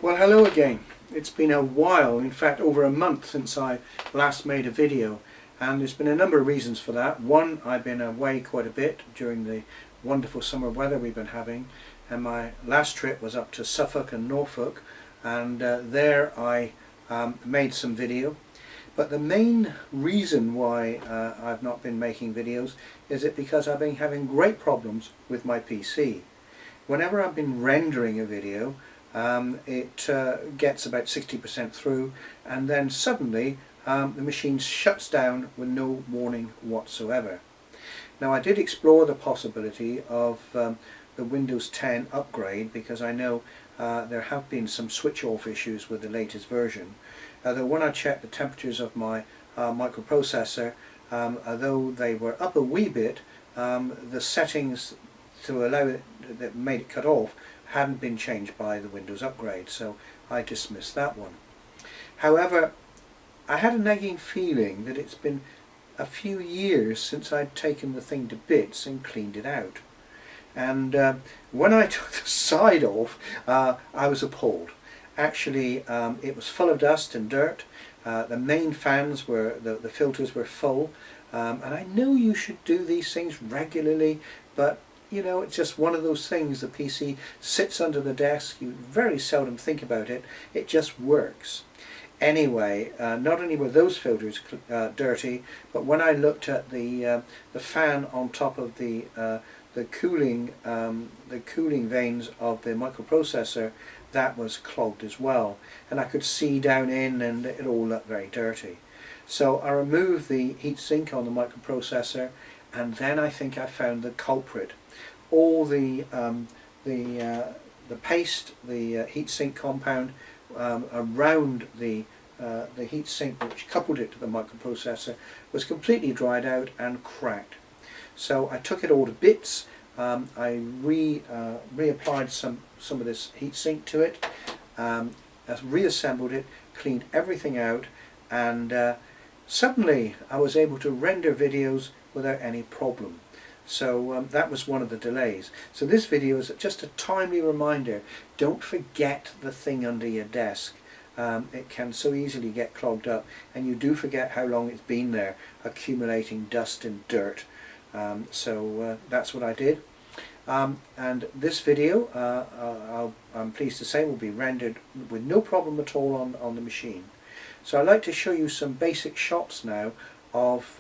Well, hello again. It's been a while, in fact over a month since I last made a video, and there's been a number of reasons for that. One, I've been away quite a bit during the wonderful summer weather we've been having, and my last trip was up to Suffolk and Norfolk, and there I made some video. But the main reason why I've not been making videos is because I've been having great problems with my PC. Whenever I've been rendering a video, it gets about 60% through, and then suddenly the machine shuts down with no warning whatsoever. Now, I did explore the possibility of the Windows 10 upgrade, because I know there have been some switch off issues with the latest version. Although when I checked the temperatures of my microprocessor, although they were up a wee bit, the settings to allow it, that made it cut off, hadn't been changed by the Windows upgrade, so I dismissed that one. However, I had a nagging feeling that it's been a few years since I'd taken the thing to bits and cleaned it out. And when I took the side off, I was appalled. Actually, it was full of dust and dirt. The main fans were, the filters were full, and I know you should do these things regularly, but you know, it's just one of those things. The PC sits under the desk, you very seldom think about it, it just works. Anyway, not only were those filters dirty, but when I looked at the fan on top of the cooling vanes of the microprocessor, that was clogged as well, and I could see down in, and it all looked very dirty. So I removed the heatsink on the microprocessor, and then I think I found the culprit. All the paste, the heatsink compound around the heatsink, which coupled it to the microprocessor, was completely dried out and cracked. So I took it all to bits. I reapplied some of this heatsink to it, reassembled it, cleaned everything out, and suddenly I was able to render videos without any problem. So that was one of the delays. So this video is just a timely reminder: don't forget the thing under your desk. It can so easily get clogged up, and you do forget how long it's been there, accumulating dust and dirt. So that's what I did. And this video, I'm pleased to say, will be rendered with no problem at all on the machine. So I'd like to show you some basic shots now of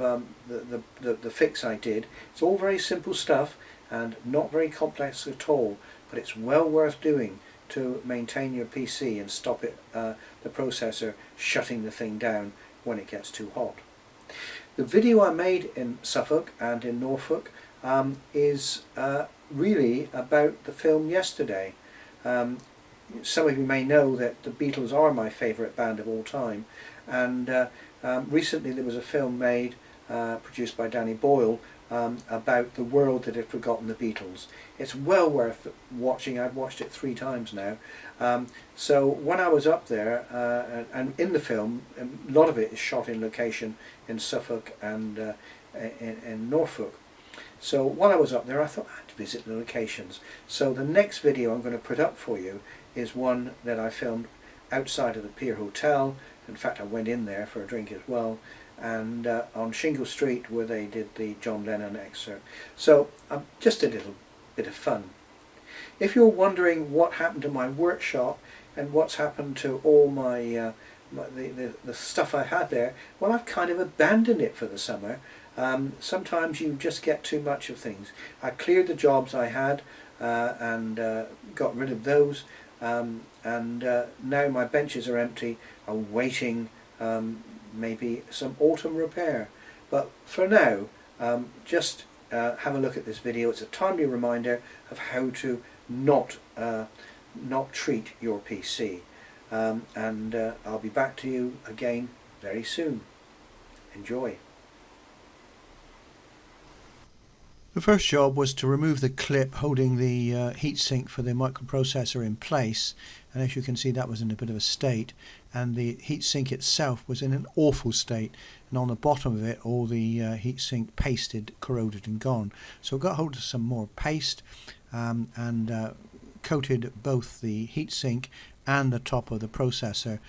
the fix I did. It's all very simple stuff and not very complex at all, but it's well worth doing to maintain your PC and stop it, the processor shutting the thing down when it gets too hot. The video I made in Suffolk and in Norfolk is really about the film Yesterday. Some of you may know that the Beatles are my favourite band of all time, and recently there was a film made, produced by Danny Boyle, about the world that had forgotten the Beatles. It's well worth watching. I've watched it 3 times now. So when I was up there, and in the film, a lot of it is shot in location in Suffolk and in Norfolk. So while I was up there, I thought I'd visit the locations. So the next video I'm going to put up for you is one that I filmed outside of the Pier Hotel. In fact, I went in there for a drink as well, and on Shingle Street, where they did the John Lennon excerpt. So just a little bit of fun. If you're wondering what happened to my workshop and what's happened to all my the stuff I had there, well, I've kind of abandoned it for the summer. Sometimes you just get too much of things. I cleared the jobs I had and got rid of those, and now my benches are empty, awaiting maybe some autumn repair. But for now, just have a look at this video. It's a timely reminder of how to not treat your PC, and I'll be back to you again very soon. Enjoy. The first job was to remove the clip holding the heatsink for the microprocessor in place, and as you can see, that was in a bit of a state, and the heatsink itself was in an awful state, and on the bottom of it all the heatsink pasted, corroded and gone. So I got hold of some more paste and coated both the heatsink and the top of the processor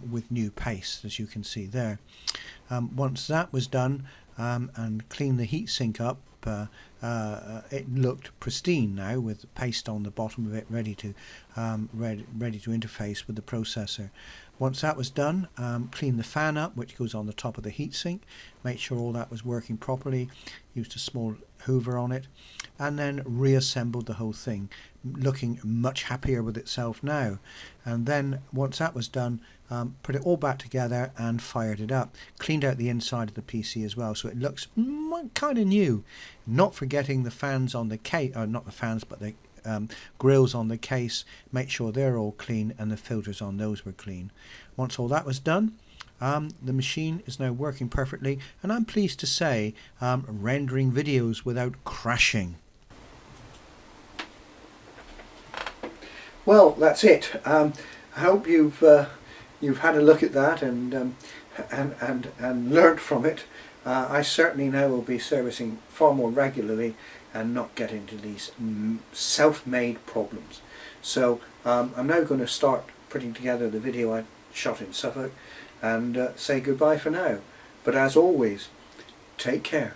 with new paste, as you can see there. Once that was done and cleaned the heatsink up, it looked pristine now with paste on the bottom of it, ready to interface with the processor. Once that was done, clean the fan up, which goes on the top of the heatsink, make sure all that was working properly, used a small hoover on it, and then reassembled the whole thing, looking much happier with itself now. And then once that was done, put it all back together and fired it up. Cleaned out the inside of the PC as well, so it looks kind of new. Not forgetting the fans on the case, not the fans, but the grills on the case. Make sure they're all clean and the filters on those were clean. Once all that was done, the machine is now working perfectly, and I'm pleased to say rendering videos without crashing. Well, that's it. I hope you've had a look at that and learnt from it. I certainly now will be servicing far more regularly and not get into these self-made problems. So I'm now going to start putting together the video I shot in Suffolk and say goodbye for now. But as always, take care.